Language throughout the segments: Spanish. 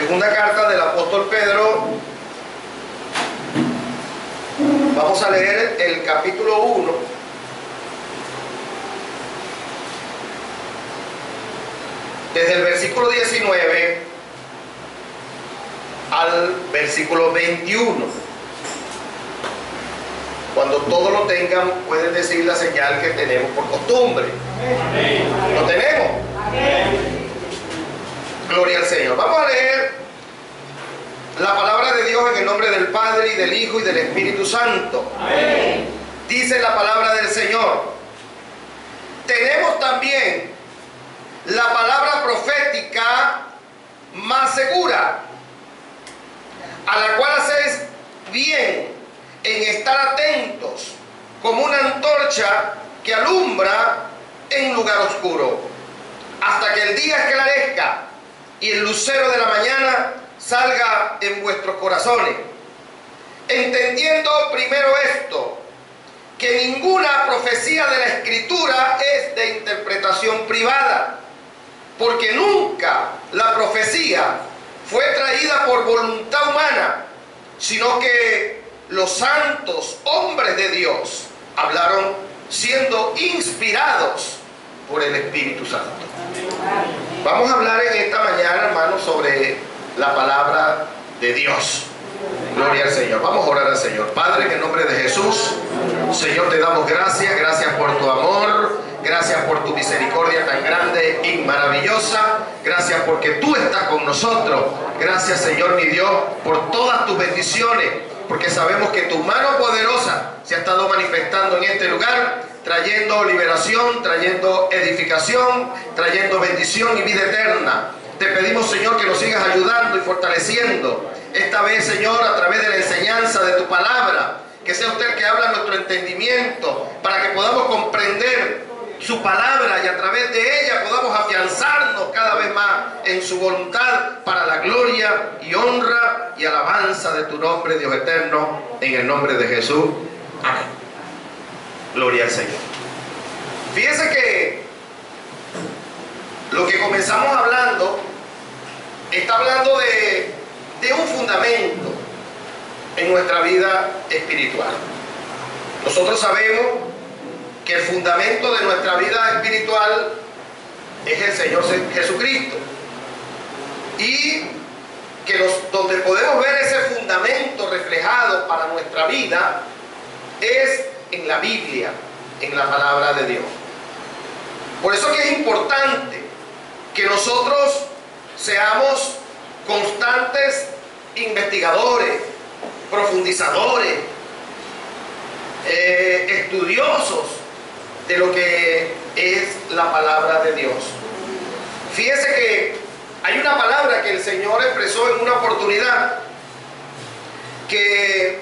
Segunda carta del apóstol Pedro. Vamos a leer el capítulo 1. Desde el versículo 19 al versículo 21. Cuando todos lo tengan, pueden decir la señal que tenemos por costumbre. Amén. ¿Lo tenemos? Amén. Gloria al Señor. Vamos a leer la palabra de Dios en el nombre del Padre, y del Hijo, y del Espíritu Santo. Amén. Dice la palabra del Señor: tenemos también la palabra profética más segura, a la cual hacéis bien en estar atentos, como una antorcha que alumbra en lugar oscuro, hasta que el día esclarezca y el lucero de la mañana salga en vuestros corazones, entendiendo primero esto, que ninguna profecía de la Escritura es de interpretación privada, porque nunca la profecía fue traída por voluntad humana, sino que los santos hombres de Dios hablaron siendo inspirados por el Espíritu Santo. Vamos a hablar en esta mañana, hermanos, sobre la palabra de Dios. Gloria al Señor. Vamos a orar al Señor. Padre, en el nombre de Jesús, Señor, te damos gracias. Gracias por tu amor. Gracias por tu misericordia tan grande y maravillosa. Gracias porque tú estás con nosotros. Gracias, Señor mi Dios, por todas tus bendiciones, porque sabemos que tu mano poderosa se ha estado manifestando en este lugar, trayendo liberación, trayendo edificación, trayendo bendición y vida eterna. Te pedimos, Señor, que nos sigas ayudando y fortaleciendo. Esta vez, Señor, a través de la enseñanza de tu palabra, que sea usted el que habla nuestro entendimiento, para que podamos comprender su palabra y a través de ella podamos afianzarnos cada vez más en su voluntad, para la gloria y honra y alabanza de tu nombre, Dios eterno, en el nombre de Jesús. Amén. Gloria al Señor. Fíjense que lo que comenzamos hablando está hablando de un fundamento en nuestra vida espiritual. Nosotros sabemos que el fundamento de nuestra vida espiritual es el Señor Jesucristo, y que donde podemos ver ese fundamento reflejado para nuestra vida es en la Biblia, en la palabra de Dios. Por eso que es importante que nosotros seamos constantes investigadores, profundizadores, estudiosos de lo que es la palabra de Dios. Fíjese que hay una palabra que el Señor expresó en una oportunidad que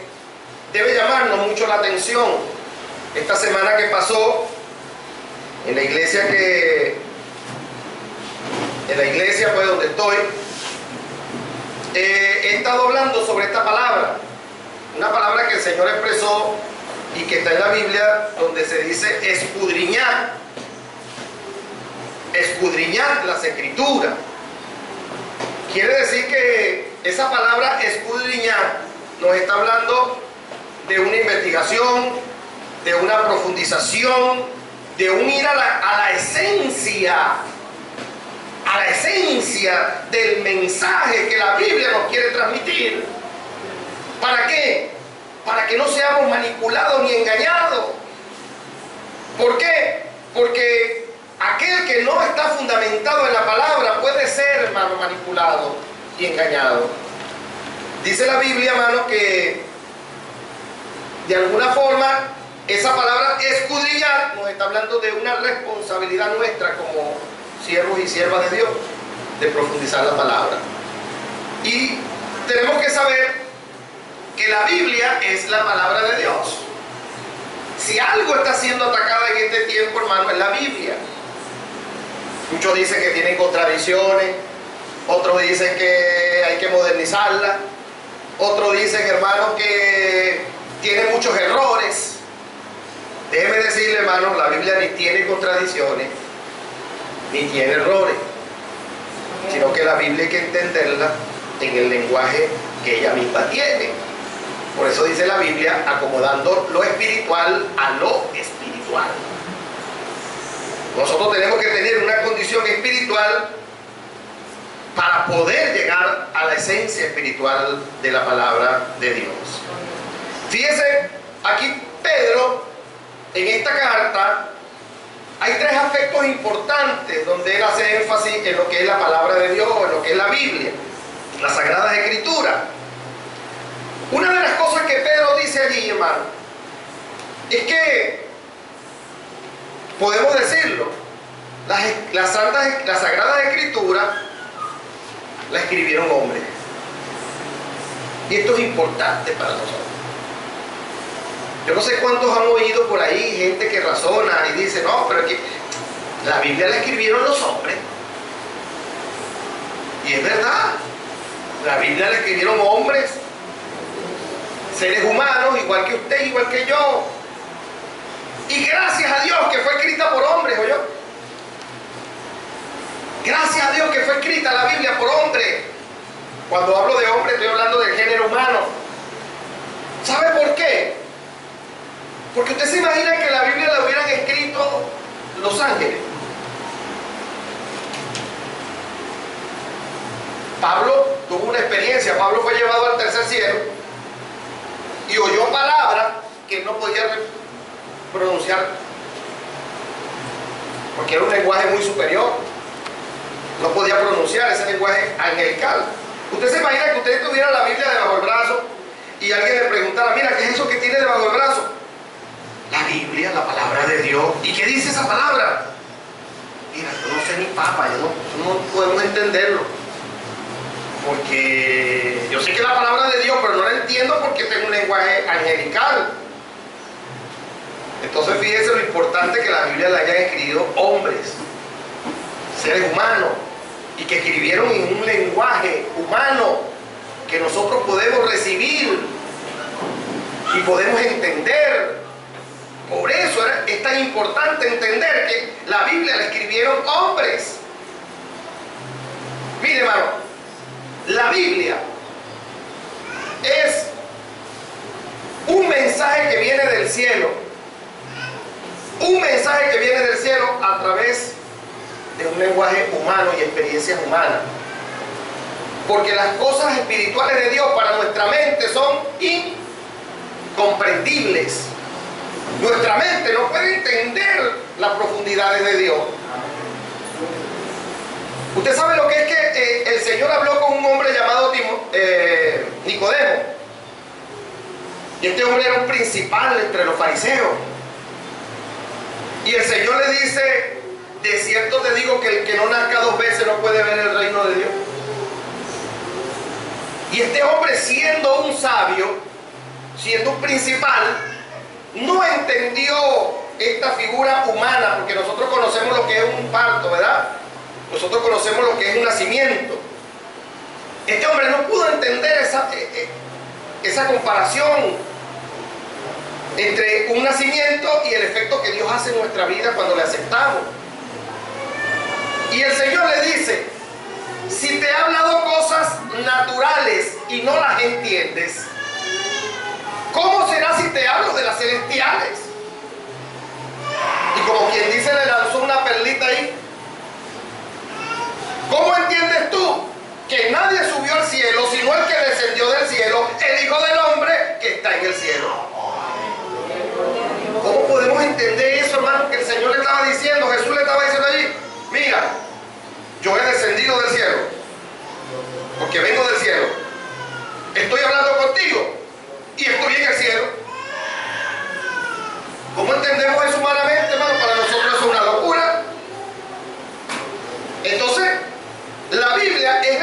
debe llamarnos mucho la atención. Esta semana que pasó, en la iglesia pues donde estoy, he estado hablando sobre esta palabra, una palabra que el Señor expresó y que está en la Biblia, donde se dice escudriñar las Escrituras. Quiere decir que esa palabra escudriñar nos está hablando de una investigación, de una profundización, de un ir a la esencia del mensaje que la Biblia nos quiere transmitir. ¿Para qué? Para que no seamos manipulados ni engañados. ¿Por qué? Porque aquel que no está fundamentado en la palabra puede ser, hermano, manipulado y engañado. Dice la Biblia, hermano, que de alguna forma esa palabra escudriñar nos está hablando de una responsabilidad nuestra como siervos y siervas de Dios, de profundizar la palabra. Y tenemos que saber que la Biblia es la palabra de Dios. Si algo está siendo atacada en este tiempo, hermano, es la Biblia. Muchos dicen que tienen contradicciones, otros dicen que hay que modernizarla, otros dicen, hermano, que tiene muchos errores. Déjeme decirle, hermano, la Biblia ni tiene contradicciones, ni tiene errores, sino que la Biblia hay que entenderla en el lenguaje que ella misma tiene. Por eso dice la Biblia, acomodando lo espiritual a lo espiritual. Nosotros tenemos que tener una condición espiritual para poder llegar a la esencia espiritual de la palabra de Dios. Fíjese, aquí Pedro, en esta carta, hay tres aspectos importantes donde él hace énfasis en lo que es la palabra de Dios, en lo que es la Biblia, las Sagradas Escrituras. Una de las cosas que Pedro dice allí, hermano, es que, podemos decirlo, las Sagradas Escrituras la escribieron hombres. Y esto es importante para nosotros. Yo no sé cuántos han oído por ahí gente que razona y dice, no, pero es que la Biblia la escribieron los hombres. Y es verdad, la Biblia la escribieron hombres, seres humanos, igual que usted, igual que yo. Y gracias a Dios que fue escrita por hombres, ¿oyó? Gracias a Dios que fue escrita la Biblia por hombres. Cuando hablo de hombre estoy hablando del género humano. ¿Sabe por qué? Porque usted se imagina que la Biblia la hubieran escrito los ángeles. Pablo tuvo una experiencia. Pablo fue llevado al tercer cielo y oyó palabras que él no podía pronunciar porque era un lenguaje muy superior. No podía pronunciar ese lenguaje angelical. Usted se imagina que usted tuviera la Biblia debajo del brazo y alguien le preguntara, mira, ¿qué es eso que tiene debajo del brazo? La Biblia, la palabra de Dios. ¿Y qué dice esa palabra? Mira, yo no sé ni papa, no podemos entenderlo. Porque yo sé que es la palabra de Dios, pero no la entiendo porque tengo un lenguaje angelical. Entonces fíjese lo importante que la Biblia la hayan escrito hombres, seres humanos, y que escribieron en un lenguaje humano que nosotros podemos recibir y podemos entender. Por eso es tan importante entender que la Biblia la escribieron hombres. Mire, hermano, la Biblia es un mensaje que viene del cielo. Un mensaje que viene del cielo a través de un lenguaje humano y experiencias humanas. Porque las cosas espirituales de Dios para nuestra mente son incomprendibles. Nuestra mente no puede entender las profundidades de Dios. Usted sabe lo que es que el Señor habló con un hombre llamado Nicodemo. Y este hombre era un principal entre los fariseos. Y el Señor le dice, de cierto te digo que el que no nazca dos veces no puede ver el reino de Dios. Y este hombre, siendo un sabio, siendo un principal, no entendió esta figura humana, porque nosotros conocemos lo que es un parto, ¿verdad? Nosotros conocemos lo que es un nacimiento. Este hombre no pudo entender esa comparación entre un nacimiento y el efecto que Dios hace en nuestra vida cuando le aceptamos. Y el Señor le dice, si te he hablado cosas naturales y no las entiendes, ¿cómo será si te hablo de las celestiales? Y como quien dice, le lanzó una perlita ahí. ¿Cómo entiendes tú que nadie subió al cielo sino el que descendió del cielo, el Hijo del Hombre que está en el cielo? ¿Cómo podemos entender eso, hermano? Que el Señor le estaba diciendo, Jesús le estaba diciendo allí, mira, yo he descendido del cielo, porque vengo del cielo, estoy hablando contigo y estoy en el cielo. ¿Cómo entendemos eso humanamente, hermano? Para nosotros eso es una locura. Entonces, la Biblia es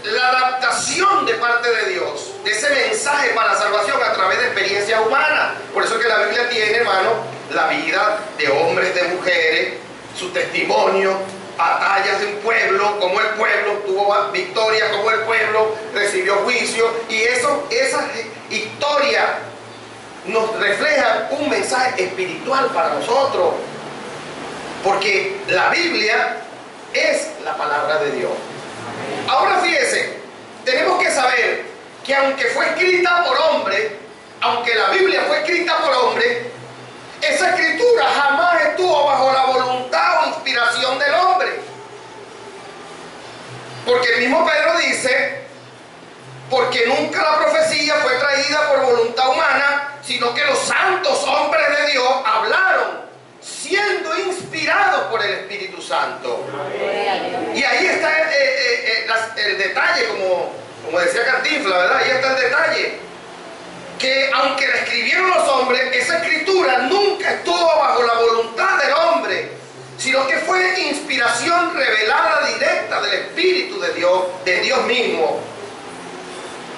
la adaptación de parte de Dios, de ese mensaje para la salvación a través de experiencias humanas. Por eso es que la Biblia tiene, hermano, la vida de hombres, de mujeres, su testimonio, batallas de un pueblo, como el pueblo tuvo victoria, como el pueblo recibió juicio, y esa historia nos refleja un mensaje espiritual para nosotros, porque la Biblia es la palabra de Dios. Ahora fíjese, tenemos que saber que aunque fue escrita por hombre, aunque la Biblia fue escrita por hombre, esa escritura jamás estuvo bajo la voluntad o inspiración del hombre. Porque el mismo Pedro dice, porque nunca la profecía fue traída por voluntad humana, sino que los santos hombres de Dios hablaron, siendo inspirados por el Espíritu Santo. Y ahí está el detalle, como decía Cantinflas, ¿verdad? Ahí está el detalle. Que aunque la escribieron los hombres, esa escritura nunca estuvo bajo la voluntad del hombre, sino que fue inspiración revelada directa del Espíritu de Dios mismo.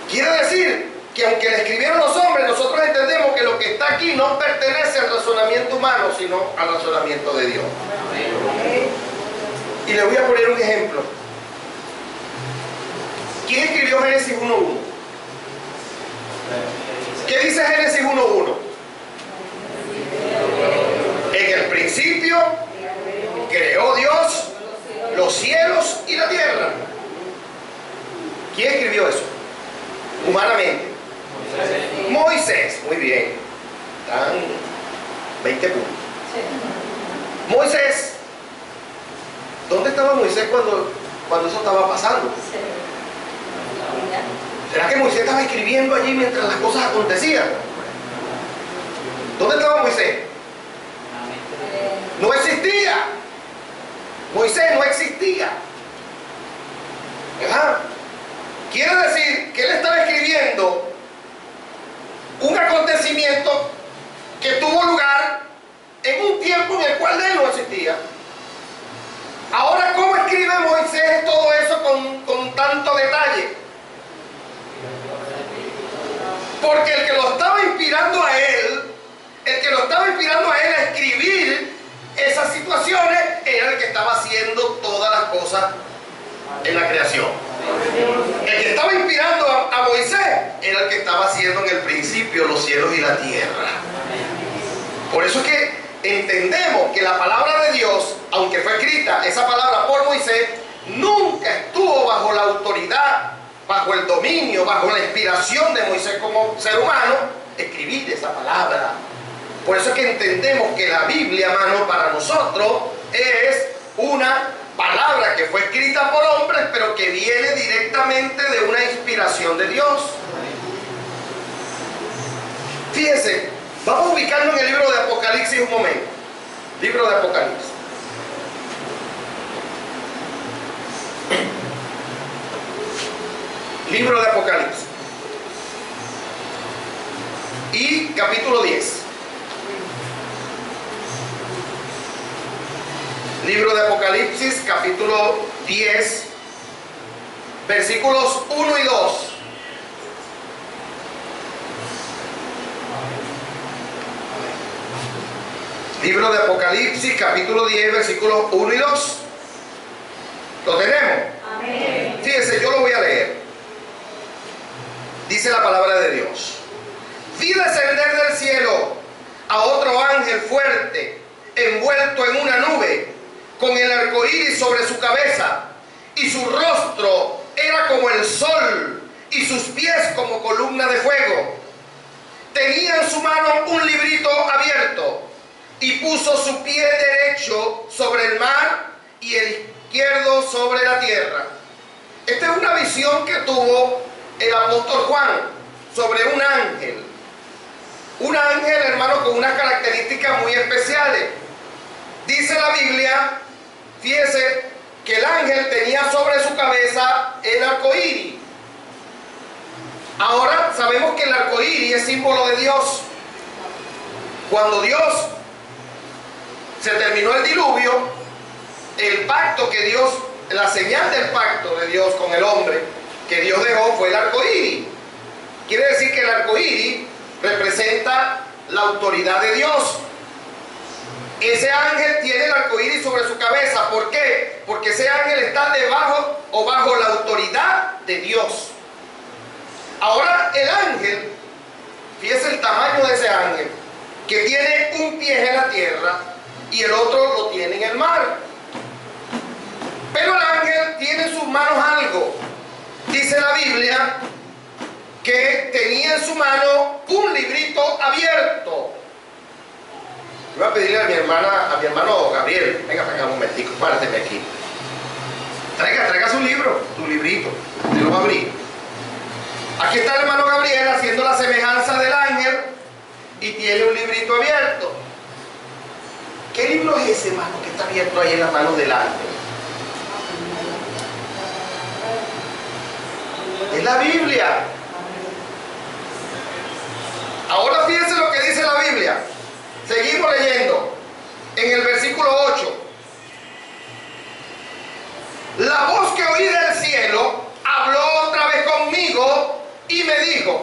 Quiere decir que aunque la escribieron los hombres, nosotros entendemos que lo que está aquí no pertenece al razonamiento humano, sino al razonamiento de Dios. Y le voy a poner un ejemplo. ¿Quién escribió Génesis 1:1? ¿Qué dice Génesis 1:1? En el principio creó Dios los cielos y la tierra. ¿Quién escribió eso? Humanamente. Moisés. Muy bien. Están 20 puntos. Moisés. ¿Dónde estaba Moisés cuando eso estaba pasando? ¿Será que Moisés estaba escribiendo allí mientras las cosas acontecían? ¿Dónde estaba Moisés? No existía. Moisés no existía. ¿Verdad? Quiere decir que él estaba escribiendo un acontecimiento que tuvo lugar en un tiempo en el cual él no existía. Ahora, ¿cómo escribe Moisés todo eso con tanto detalle? Porque el que lo estaba inspirando a él, a escribir esas situaciones, era el que estaba haciendo todas las cosas en la creación. El que estaba inspirando a Moisés era el que estaba haciendo en el principio los cielos y la tierra. Por eso es que entendemos que la palabra de Dios, aunque fue escrita esa palabra por Moisés, nunca estuvo bajo la autoridad, bajo el dominio, bajo la inspiración de Moisés como ser humano, escribir esa palabra. Por eso es que entendemos que la Biblia, hermano, para nosotros es una palabra que fue escrita por hombres, pero que viene directamente de una inspiración de Dios. Fíjense, vamos a ubicarnos en el libro de Apocalipsis un momento. Libro de Apocalipsis. Libro de Apocalipsis. Y capítulo 10. Libro de Apocalipsis, capítulo 10, versículos 1 y 2. Libro de Apocalipsis, capítulo 10, versículos 1 y 2. ¿Lo tenemos? Amén. Fíjense, yo lo voy a leer. Dice la palabra de Dios. Vi descender del cielo a otro ángel fuerte, envuelto en una nube, con el arco iris sobre su cabeza, y su rostro era como el sol, y sus pies como columna de fuego. Tenía en su mano un librito abierto, y puso su pie derecho sobre el mar y el izquierdo sobre la tierra. Esta es una visión que tuvo el apóstol Juan sobre un ángel. Un ángel, hermano, con unas características muy especiales. Dice la Biblia, fíjese, que el ángel tenía sobre su cabeza el arco iris. Ahora sabemos que el arco iris es símbolo de Dios. Cuando Dios se terminó el diluvio, el pacto que Dios, la señal del pacto de Dios con el hombre que Dios dejó fue el arco iris. Quiere decir que el arco iris representa la autoridad de Dios. Ese ángel tiene el arco iris sobre su cabeza. ¿Por qué? Porque ese ángel está debajo o bajo la autoridad de Dios. Ahora el ángel, fíjese el tamaño de ese ángel, que tiene un pie en la tierra y el otro lo tiene en el mar. Pero el ángel tiene en sus manos algo. Dice la Biblia que tenía en su mano un librito abierto. Voy a pedirle a mi hermano Gabriel, venga para acá un momentico, párteme aquí. Traiga su libro, tu librito, te lo va a abrir. Aquí está el hermano Gabriel haciendo la semejanza del ángel y tiene un librito abierto. ¿Qué libro es ese, hermano, que está abierto ahí en las manos del ángel? Es la Biblia. Ahora fíjense lo que dice la Biblia. Seguimos leyendo en el versículo 8. La voz que oí del cielo habló otra vez conmigo y me dijo,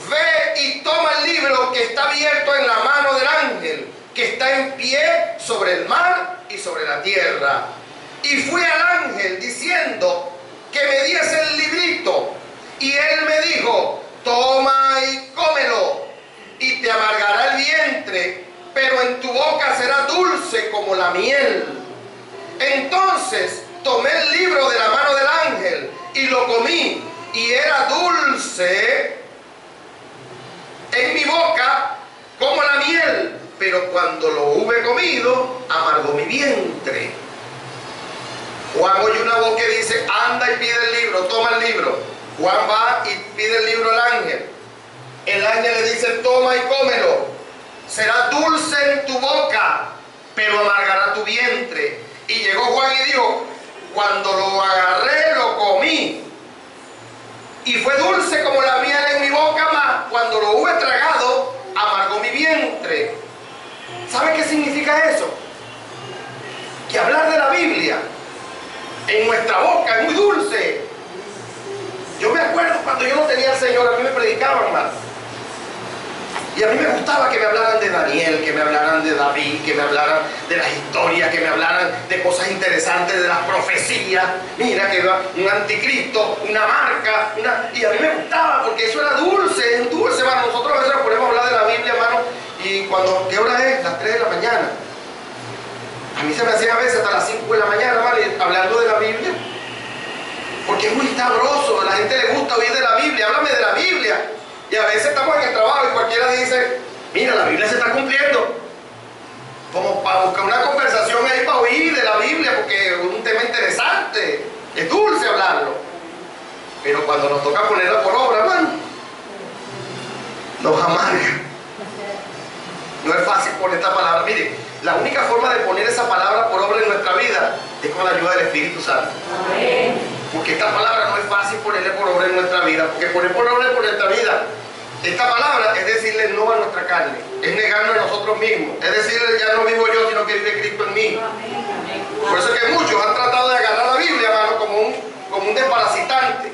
ve y toma el libro que está abierto en la mano del ángel, que está en pie sobre el mar y sobre la tierra. Y fui al ángel diciendo que me diese el librito, y él me dijo, toma y cómelo, y te amargará el vientre, pero en tu boca será dulce como la miel. Entonces tomé el libro de la mano del ángel y lo comí, y era dulce en mi boca como la miel, pero cuando lo hube comido, amargó mi vientre. Juan oye una voz que dice, anda y pide el libro, toma el libro. Juan va y pide el libro al ángel. El ángel le dice, toma y cómelo. Será dulce en tu boca, pero amargará tu vientre. Y llegó Juan y dijo, cuando lo agarré, lo comí. Y fue dulce como la miel en mi boca, mas cuando lo hube tragado, amargó mi vientre. ¿Sabe qué significa eso? Que hablar de la Biblia en nuestra boca es muy dulce. Yo me acuerdo cuando yo no tenía al Señor, a mí me predicaban más. Y a mí me gustaba que me hablaran de Daniel, que me hablaran de David, que me hablaran de las historias, que me hablaran de cosas interesantes, de las profecías. Mira que un anticristo, una marca, y a mí me gustaba porque eso era dulce, es dulce, hermano. Nosotros a veces nos ponemos a hablar de la Biblia, hermano, y cuando, ¿qué hora es? Las 3 de la mañana. A mí se me hacía a veces hasta las 5 de la mañana, hermano, hablando de la Biblia. Porque es muy sabroso, a la gente le gusta oír de la Biblia, háblame de la Biblia. Y a veces estamos en el trabajo y cualquiera dice, mira, la Biblia se está cumpliendo. Como para buscar una conversación ahí para oír de la Biblia, porque es un tema interesante, es dulce hablarlo. Pero cuando nos toca ponerla por obra, hermano, nos amarga. No es fácil poner esta palabra. Mire, la única forma de poner esa palabra por obra en nuestra vida es con la ayuda del Espíritu Santo. Amén. Porque esta palabra no es fácil ponerle por obra en nuestra vida, porque poner por obra en nuestra vida, esta palabra es decirle no a nuestra carne, es negarnos a nosotros mismos, es decirle ya no vivo yo, sino que vive Cristo en mí. Por eso es que muchos han tratado de agarrar la Biblia, hermano, como un desparasitante.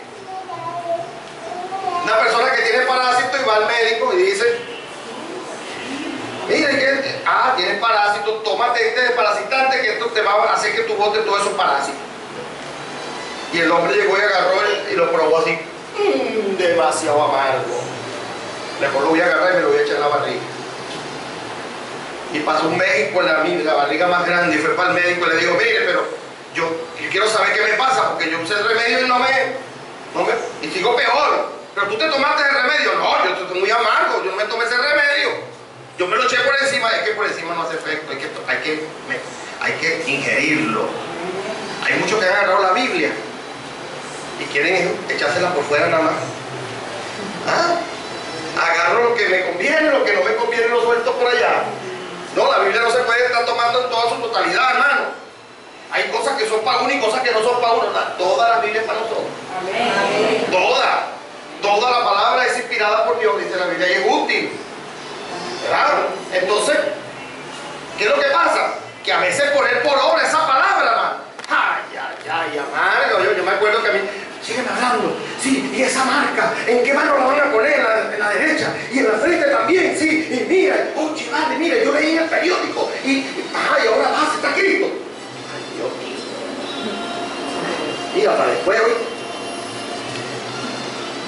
Una persona que tiene parásito y va al médico y dice, mire que tienes parásito, tómate este desparasitante que esto te va a hacer que tú botes todos esos parásitos. Y el hombre llegó y agarró y lo probó así, demasiado amargo. Mejor lo voy a agarrar y me lo voy a echar en la barriga. Y pasó un mes con la barriga más grande y fue para el médico y le dijo, mire, pero yo quiero saber qué me pasa, porque yo usé el remedio y no me y sigo peor. Pero tú te tomaste el remedio. No, yo estoy muy amargo, yo no me tomé ese remedio. Yo me lo eché por encima, es que por encima no hace efecto, hay que ingerirlo. Hay muchos que han agarrado la Biblia y quieren echársela por fuera nada más. Agarro lo que me conviene, lo que no me conviene lo suelto por allá. No, la Biblia no se puede estar tomando en toda su totalidad, hermano. Hay cosas que son para uno y cosas que no son para uno. Toda la Biblia es para nosotros. Amén. Toda la palabra es inspirada por Dios, dice la Biblia, y es útil. ¿Verdad? Entonces, ¿qué es lo que pasa? Que a veces poner por obra esa palabra, hermano, amarga. Yo me acuerdo que a mí, sígueme hablando, sí, y esa marca, ¿en qué mano la van a poner? En la derecha, y en la frente también, sí, y mira, vale, mira, yo leí en el periódico, y ahora vas, está escrito. Ay, Dios mío. Mira, para después, hoy.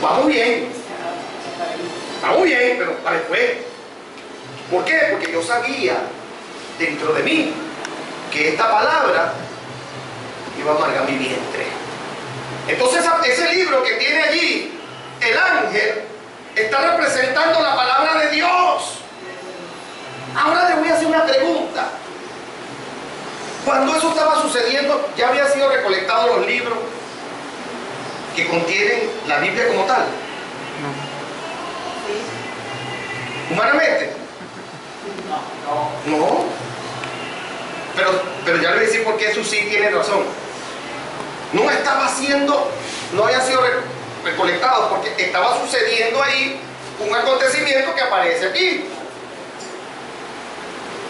Vamos bien, pero para después. ¿Por qué? Porque yo sabía dentro de mí que esta palabra iba a amargar mi vientre. Entonces ese libro que tiene allí el ángel está representando la palabra de Dios. Ahora le voy a hacer una pregunta. Cuando eso estaba sucediendo, ¿ya habían sido recolectados los libros que contienen la Biblia como tal? ¿Humanamente? No. Pero ya le voy a decir por qué eso sí tiene razón. No estaba siendo, no habían sido recolectados porque estaba sucediendo ahí un acontecimiento que aparece aquí.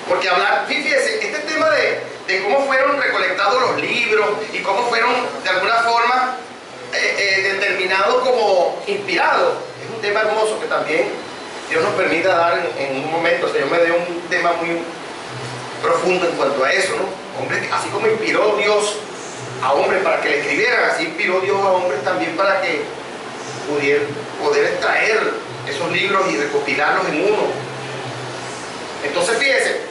Porque hablar, fíjese, este tema de cómo fueron recolectados los libros y cómo fueron de alguna forma determinados como inspirados, es un tema hermoso que también Dios nos permita dar en un momento. El Señor me dio un tema muy profundo en cuanto a eso, ¿no? Hombre, así como inspiró Dios a hombres para que le escribieran, así inspiró Dios a hombres también para que poder extraer esos libros y recopilarlos en uno. Entonces fíjese,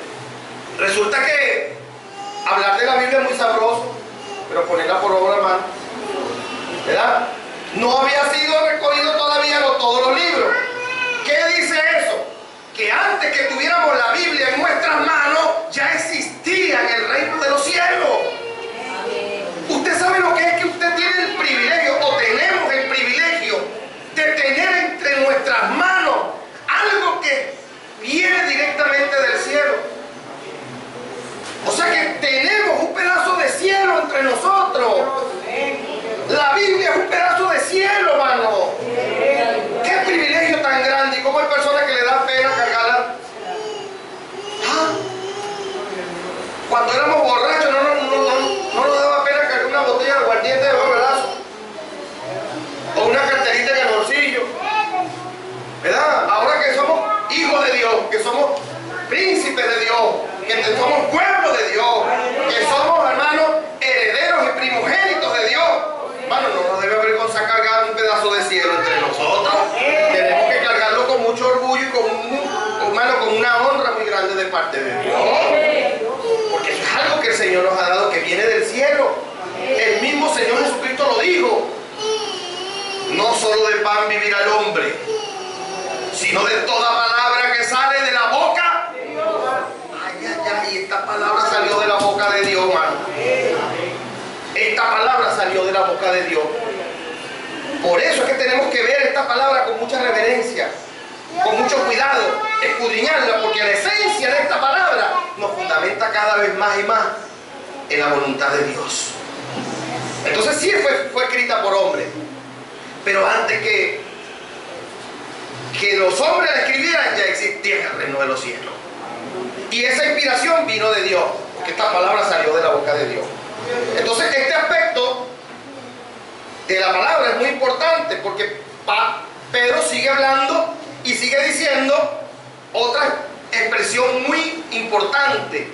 resulta que hablar de la Biblia es muy sabroso, pero ponerla por obra, hermano, ¿verdad? No había sido recogido todavía todos los libros. ¿Qué dice eso? Que antes que tuviéramos la Biblia en nuestras manos, ya existía en el reino de los cielos. Usted sabe lo que es que usted tiene el privilegio, o tenemos el privilegio, de tener entre nuestras manos algo que viene directamente del cielo. O sea que tenemos un pedazo de cielo entre nosotros. La Biblia es un pedazo de cielo, hermano. Qué privilegio tan grande. Y cómo hay personas que le dan pena cargarla. ¿Ah? Cuando éramos borrachos no nos daba pena cargar una botella de aguardiente de brazo o una carterita en el bolsillo, ¿verdad? Ahora que somos hijos de Dios, que somos príncipes de Dios, que somos pueblo de Dios, que somos, hermanos, herederos y primogénitos de Dios, hermano, no nos debe avergonzar cargar un pedazo de cielo entre nosotros. Tenemos que cargarlo con mucho orgullo y con una honra muy grande de parte de Dios, porque eso es algo que el Señor nos ha dado, que viene del cielo. El mismo Señor Jesucristo lo dijo: no solo de pan vivirá el hombre, sino de toda palabra que sale de la boca de Dios. Ay, esta palabra salió de la boca de Dios, hermano. Esta palabra salió de la boca de Dios. Por eso es que tenemos que ver esta palabra con mucha reverencia, con mucho cuidado, escudriñarla, porque la esencia de esta palabra nos fundamenta cada vez más y más en la voluntad de Dios. Entonces sí fue escrita por hombres, pero antes que los hombres la escribieran, ya existía en el reino de los cielos. Y esa inspiración vino de Dios, porque esta palabra salió de la boca de Dios. Entonces este aspecto de la palabra es muy importante, porque Pedro sigue hablando y sigue diciendo otra expresión muy importante.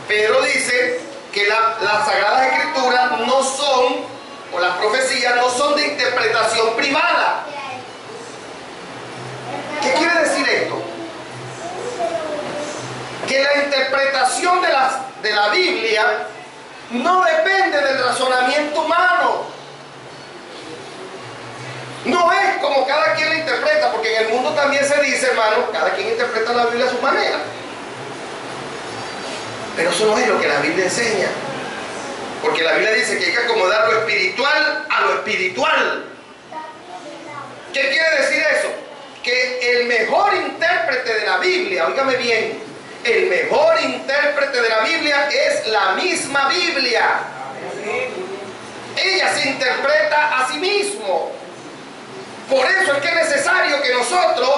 Pedro dice que las Sagradas Escrituras no son, o las profecías no son de interpretación privada. ¿Qué quiere decir esto? Que la interpretación de la Biblia no depende del razonamiento humano. No es como cada quien la interpreta, porque en el mundo también se dice, hermano, cada quien interpreta la Biblia a su manera. Pero eso no es lo que la Biblia enseña. Porque la Biblia dice que hay que acomodar lo espiritual a lo espiritual. ¿Qué quiere decir eso? Que el mejor intérprete de la Biblia, óigame bien, el mejor intérprete de la Biblia es la misma Biblia. Ella se interpreta a sí mismo. Por eso es que es necesario que nosotros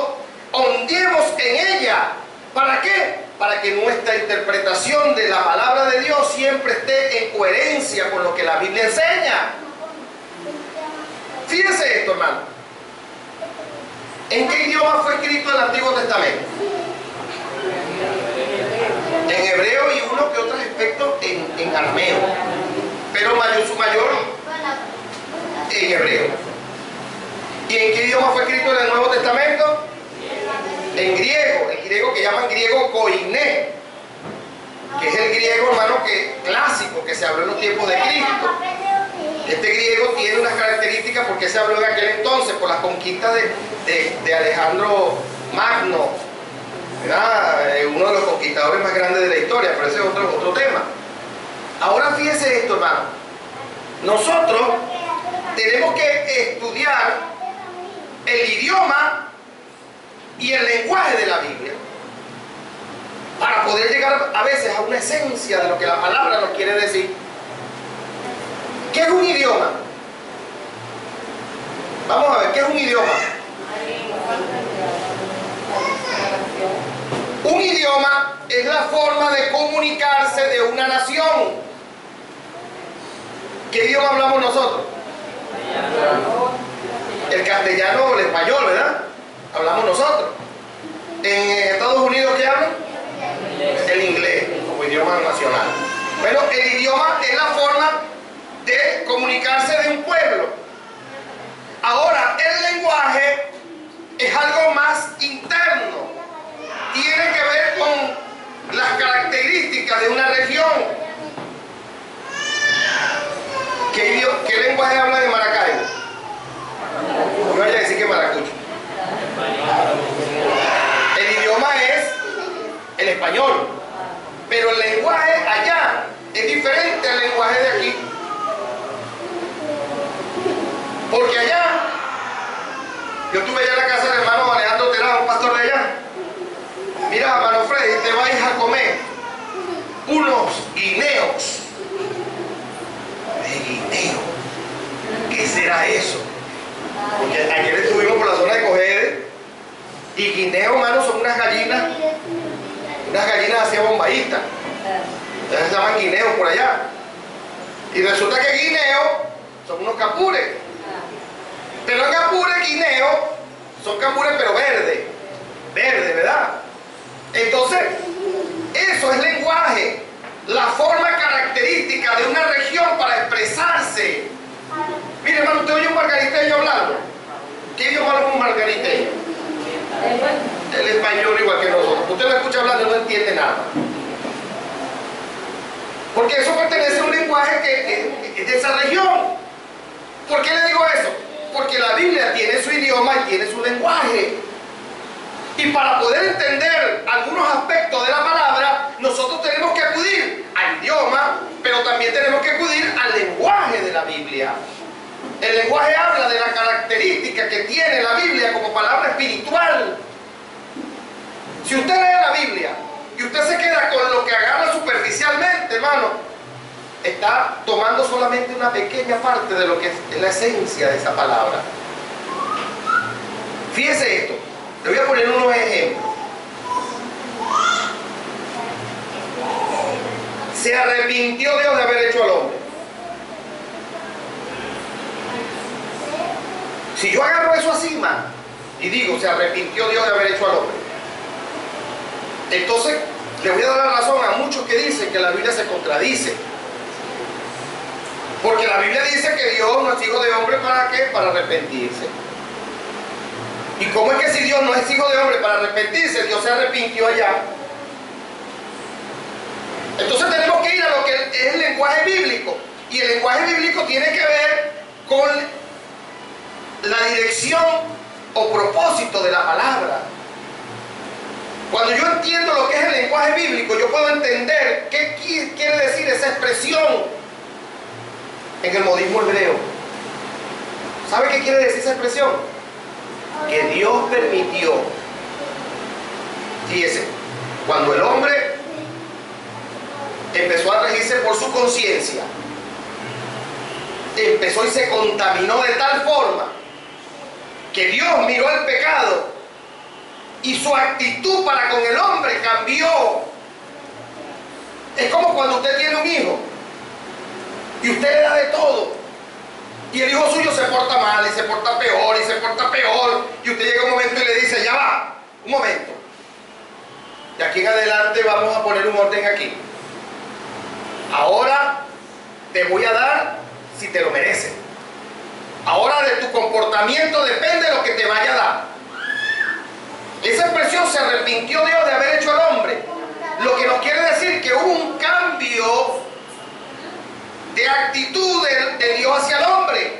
hondiemos en ella. ¿Para qué? Para que nuestra interpretación de la palabra de Dios siempre esté en coherencia con lo que la Biblia enseña. Fíjense esto, hermano. ¿En qué idioma fue escrito el Antiguo Testamento? En hebreo y uno que otro aspecto en arameo, pero su mayor en hebreo. ¿Y en qué idioma fue escrito en el Nuevo Testamento? En griego, el griego que llaman griego koiné, que es el griego, hermano, clásico, que se habló en los tiempos de Cristo. Este griego tiene unas características porque se habló en aquel entonces, por las conquistas de Alejandro Magno, ¿verdad? Uno de los conquistadores más grandes de la historia, pero ese es otro tema. Ahora fíjese esto, hermano. Nosotros tenemos que estudiar el idioma y el lenguaje de la Biblia para poder llegar a veces a una esencia de lo que la palabra nos quiere decir. ¿Qué es un idioma? Vamos a ver, ¿qué es un idioma? Un idioma es la forma de comunicarse de una nación. ¿Qué idioma hablamos nosotros? El castellano o el español, ¿verdad? Hablamos nosotros. En Estados Unidos, ¿qué hablan? El inglés, como idioma nacional. Bueno, el idioma es la forma de comunicarse de un pueblo. Ahora, el lenguaje es algo más interno. Tiene que ver con las características de una región. ¿Qué lenguaje habla en Maracaibo? No vaya a decir que maracucho. El idioma es el español, pero el lenguaje allá es diferente al lenguaje de aquí. Porque allá, yo estuve allá en la casa del hermano Alejandro Terán, un pastor de allá. Mira, hermano Freddy, te vais a comer unos guineos. ¿De guineo? ¿Qué será eso? Porque ayer estuvimos por la zona de Cogede y guineo, hermano, son unas gallinas así bombaístas. Entonces se llaman guineos por allá. Y resulta que guineos son unos capures. Pero el capure, guineo, son capures pero verde, ¿verdad? Entonces, eso es lenguaje, la forma característica de una región para expresarse. Mire, hermano, usted oye un margariteño hablando. ¿Qué idioma habla un margariteño? El español igual que nosotros. Usted lo escucha hablando y no entiende nada. Porque eso pertenece a un lenguaje que es de esa región. ¿Por qué le digo eso? Porque la Biblia tiene su idioma y tiene su lenguaje. Y para poder entender algunos aspectos de la palabra, nosotros tenemos que acudir al idioma, pero también tenemos que acudir al lenguaje de la Biblia. El lenguaje habla de la característica que tiene la Biblia como palabra espiritual. Si usted lee la Biblia y usted se queda con lo que agarra superficialmente, hermano, está tomando solamente una pequeña parte de lo que es la esencia de esa palabra. Fíjese esto, le voy a poner unos ejemplos. Se arrepintió Dios de haber hecho al hombre. Si yo agarro eso así, man, y digo, se arrepintió Dios de haber hecho al hombre, entonces le voy a dar la razón a muchos que dicen que la Biblia se contradice. Porque la Biblia dice que Dios no es hijo de hombre, ¿para qué? Para arrepentirse. ¿Y cómo es que si Dios no es hijo de hombre para arrepentirse, Dios se arrepintió allá? Entonces tenemos que ir a lo que es el lenguaje bíblico. Y el lenguaje bíblico tiene que ver con la dirección o propósito de la palabra. Cuando yo entiendo lo que es el lenguaje bíblico, yo puedo entender qué quiere decir esa expresión en el modismo hebreo. ¿Sabe qué quiere decir esa expresión? Que Dios permitió. Fíjese, cuando el hombre empezó a regirse por su conciencia, empezó y se contaminó de tal forma que Dios miró el pecado y su actitud para con el hombre cambió. Es como cuando usted tiene un hijo y usted le da de todo y el hijo suyo se porta mal y se porta peor y se porta peor, y usted llega un momento y le dice, ya va, un momento, de aquí en adelante vamos a poner un orden aquí. Ahora te voy a dar si te lo mereces. Ahora de tu comportamiento depende lo que te vaya a dar. Esa expresión, se arrepintió Dios de haber hecho al hombre, lo que nos quiere decir que hubo un cambio de actitud actitud de Dios hacia el hombre.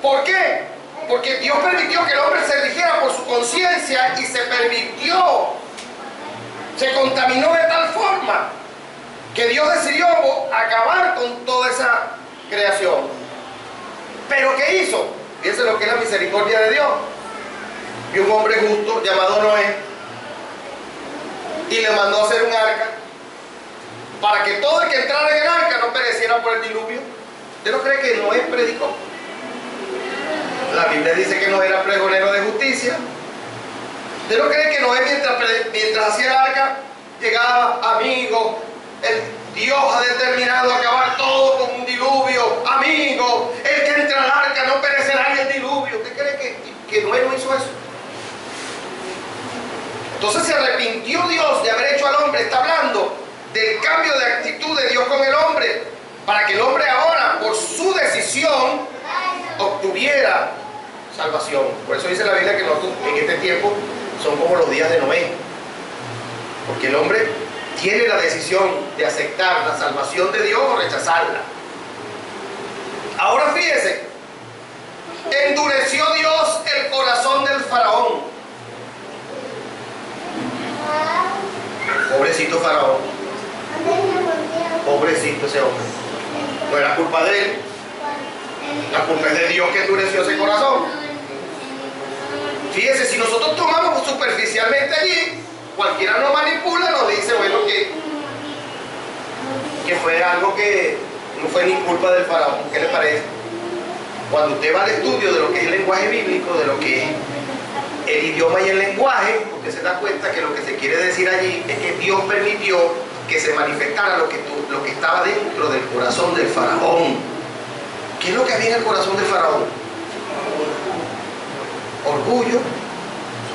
¿Por qué? Porque Dios permitió que el hombre se rigiera por su conciencia y se contaminó de tal forma que Dios decidió acabar con toda esa creación. ¿Pero qué hizo? Fíjense lo que es la misericordia de Dios. Y un hombre justo llamado Noé, y le mandó a hacer un arca para que todo el que entrara en el arca no pereciera por el diluvio. ¿Usted no cree que Noé predicó? La Biblia dice que Noé era pregonero de justicia. ¿Usted no cree que Noé mientras hacía el arca llegaba, amigo, Dios ha determinado acabar todo con un diluvio, amigo, el que entra al arca no perecerá en el diluvio? ¿Usted cree que Noé no hizo eso? Entonces se arrepintió Dios de haber hecho al hombre. Está hablando del cambio de actitud de Dios con el hombre, para que el hombre ahora, por su decisión, obtuviera salvación. Por eso dice la Biblia que nosotros en este tiempo son como los días de Noé, porque el hombre tiene la decisión de aceptar la salvación de Dios o rechazarla. Ahora fíjese, endureció Dios el corazón del faraón. Pobrecito faraón, pobrecito ese hombre. No era culpa de él, la culpa es de Dios que endureció ese corazón. Fíjese, si nosotros tomamos superficialmente allí, cualquiera nos manipula, nos dice, bueno, que fue algo que no fue ni culpa del faraón. ¿Qué le parece? Cuando usted va al estudio de lo que es el lenguaje bíblico, de lo que es el idioma y el lenguaje, usted se da cuenta que lo que se quiere decir allí es que Dios permitió que se manifestara lo que estaba dentro del corazón del faraón. ¿Qué es lo que había en el corazón del faraón? Orgullo,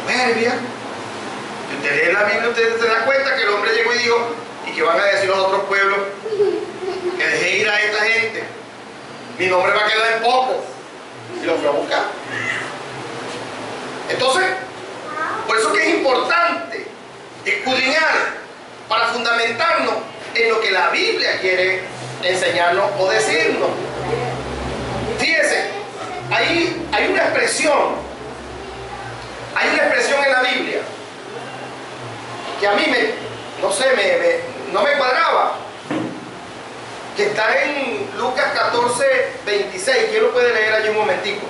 soberbia. Si usted lee la Biblia, usted se da cuenta que el hombre llegó y dijo, ¿y qué van a decir los otros pueblos? Que deje ir a esta gente, mi nombre va a quedar en poco. Y lo fue a buscar. Entonces, por eso que es importante escudriñar para fundamentarnos en lo que la Biblia quiere enseñarnos o decirnos. Fíjese, ahí hay una expresión en la Biblia que a mí no me cuadraba, que está en Lucas 14:26. ¿Quién lo puede leer allí un momentico?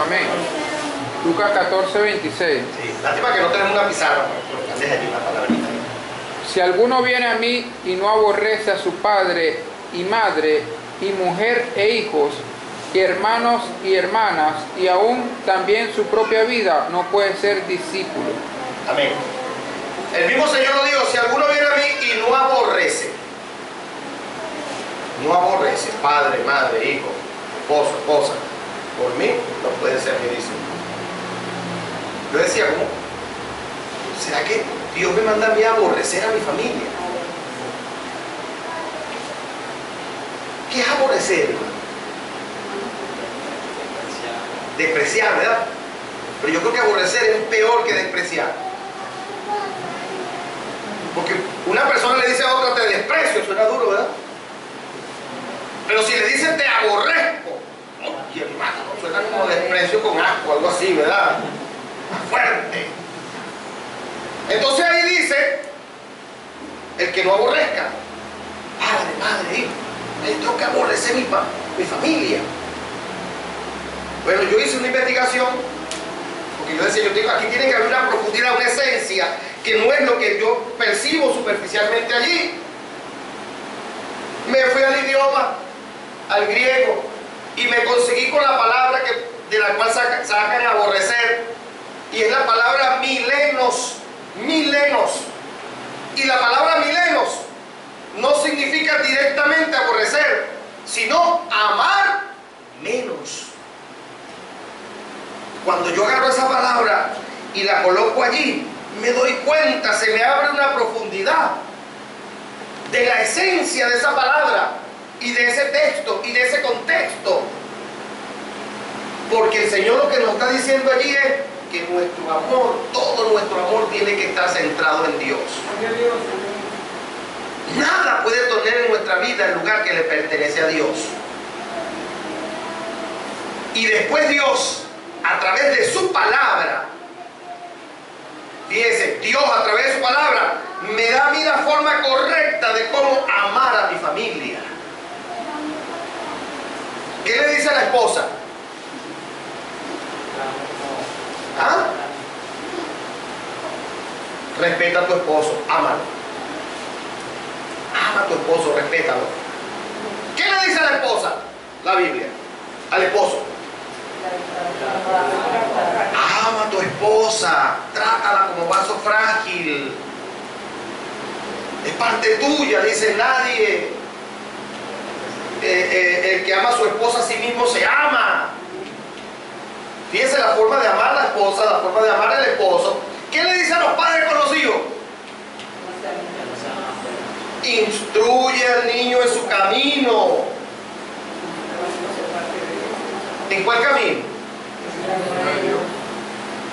Amén. Lucas 14:26. Sí, lástima que no tenemos una pizarra, pero deja allí una palabrita. Si alguno viene a mí y no aborrece a su padre y madre y mujer e hijos y hermanos y hermanas y aún también su propia vida, no puede ser discípulo. Amén. El mismo Señor lo dijo, si alguno viene a mí y no aborrece, padre, madre, hijo, esposo, esposa, por mí no puede ser mi discípulo. Yo decía, ¿cómo? ¿Será que Dios me manda a mí a aborrecer a mi familia? ¿Qué es aborrecer? Despreciar, ¿verdad? Pero yo creo que aborrecer es peor que despreciar. Porque una persona le dice a otra, te desprecio, suena duro, ¿verdad? Pero si le dicen te aborrezco, oye, hermano, suena como desprecio con asco, algo así, ¿verdad? Más fuerte. Entonces ahí dice, el que no aborrezca, padre, madre, hijo, yo tengo que aborrecer mi familia. Bueno, yo hice una investigación, porque yo decía, aquí tiene que haber una profundidad, una esencia, que no es lo que yo percibo superficialmente allí. Me fui al idioma, al griego, y me conseguí con la palabra de la cual sacan aborrecer, y es la palabra milenos. Y la palabra milenos no significa directamente aborrecer, sino amar menos. Cuando yo agarro esa palabra y la coloco allí, me doy cuenta, se me abre una profundidad de la esencia de esa palabra y de ese texto y de ese contexto. Porque el Señor lo que nos está diciendo allí es que nuestro amor, todo nuestro amor tiene que estar centrado en Dios. Nada puede tener en nuestra vida el lugar que le pertenece a Dios. Y después Dios, a través de su palabra, fíjese, Dios a través de su palabra me da a mí la forma correcta de cómo amar a mi familia. ¿Qué le dice a la esposa? ¿Ah? Respeta a tu esposo, ámalo. Ama a tu esposo, respétalo. ¿Qué le dice a la esposa? La Biblia. Al esposo. Ama a tu esposa, trátala como vaso frágil. Es parte tuya, dice nadie. El que ama a su esposa a sí mismo se ama. Fíjense la forma de amar a la esposa, la forma de amar al esposo. ¿Qué le dicen los padres con los hijos? Instruye al niño en su camino. ¿En cuál camino?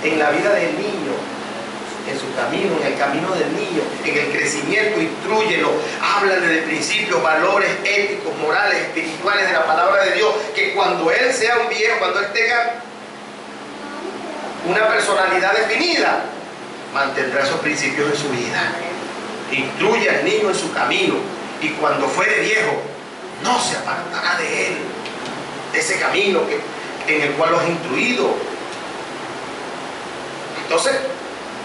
En la vida del niño, en su camino, en el camino del niño, en el crecimiento, instrúyelo, háblale de principios, valores éticos, morales, espirituales de la palabra de Dios, que cuando él sea un viejo, cuando él tenga una personalidad definida, mantendrá esos principios en su vida. Instruye al niño en su camino, y cuando fuere viejo, no se apartará de él, de ese camino en el cual los he instruido. Entonces,